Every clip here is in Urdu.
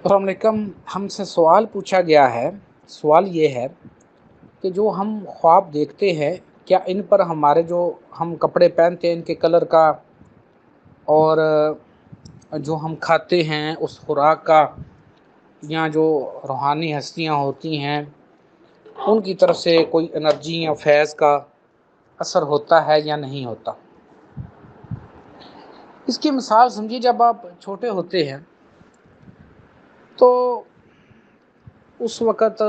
السلام علیکم. ہم سے سوال پوچھا گیا ہے. سوال یہ ہے کہ جو ہم خواب دیکھتے ہیں کیا ان پر ہمارے جو ہم کپڑے پہنتے ہیں ان کے کلر کا اور جو ہم کھاتے ہیں اس خوراک کا یا جو روحانی ہستیاں ہوتی ہیں ان کی طرف سے کوئی انرجی یا فیض کا اثر ہوتا ہے یا نہیں ہوتا. اس کی مثال سمجھیے جب آپ چھوٹے ہوتے ہیں تو اس وقت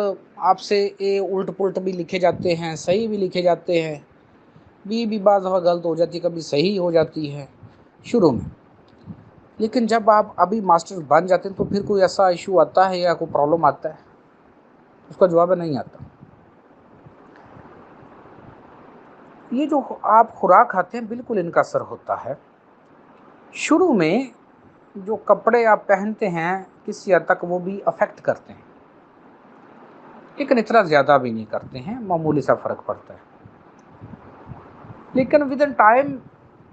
آپ سے الٹ پلٹ بھی لکھے جاتے ہیں، صحیح بھی لکھے جاتے ہیں، بھی بعض دفعہ غلط ہو جاتی ہے، کبھی صحیح ہو جاتی ہے شروع میں. لیکن جب آپ ابھی ماسٹر بن جاتے ہیں تو پھر کوئی ایسا ایشو آتا ہے یا کوئی پرابلم آتا ہے اس کا جواب نہیں آتا. یہ جو آپ خوراک کھاتے ہیں بالکل ان کا اثر ہوتا ہے. شروع میں جو کپڑے آپ پہنتے ہیں کسی حد تک وہ بھی افیکٹ کرتے ہیں لیکن اتنا زیادہ بھی نہیں کرتے ہیں، معمولی سا فرق پڑتا ہے. لیکن ود ان ٹائم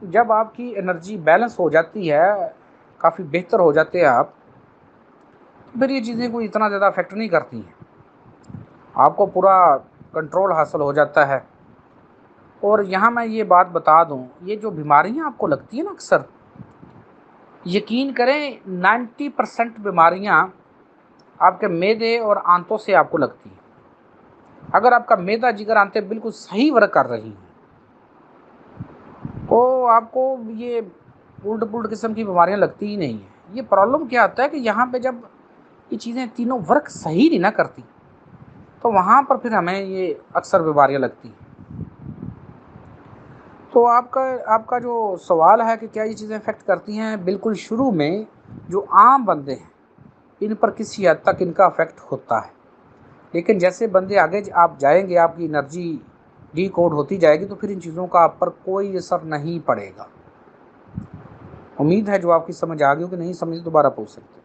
جب آپ کی انرجی بیلنس ہو جاتی ہے، کافی بہتر ہو جاتے ہیں آپ، پھر یہ چیزیں کوئی اتنا زیادہ افیکٹ نہیں کرتی ہیں. آپ کو پورا کنٹرول حاصل ہو جاتا ہے. اور یہاں میں یہ بات بتا دوں، یہ جو بیماریاں آپ کو لگتی ہیں نا اکثر، یقین کریں 90% بیماریاں آپ کے معدے اور آنتوں سے آپ کو لگتی ہیں. اگر آپ کا معدہ جگر آنتیں بالکل صحیح ورک کر رہی ہیں تو آپ کو یہ الٹ پلٹ قسم کی بیماریاں لگتی ہی نہیں ہیں. یہ پرابلم کیا آتا ہے کہ یہاں پہ جب یہ چیزیں تینوں ورک صحیح نہیں نہ کرتی تو وہاں پر پھر ہمیں یہ اکثر بیماریاں لگتی ہیں. تو آپ کا جو سوال ہے کہ کیا یہ چیزیں افیکٹ کرتی ہیں، بالکل شروع میں جو عام بندے ہیں ان پر کسی حد تک ان کا افیکٹ ہوتا ہے. لیکن جیسے بندے آگے آپ جائیں گے، آپ کی انرجی ڈی کوڈ ہوتی جائے گی تو پھر ان چیزوں کا آپ پر کوئی اثر نہیں پڑے گا. امید ہے جو آپ کی سمجھ آ گئی ہو، کہ نہیں سمجھ دوبارہ پوچھ سکتے.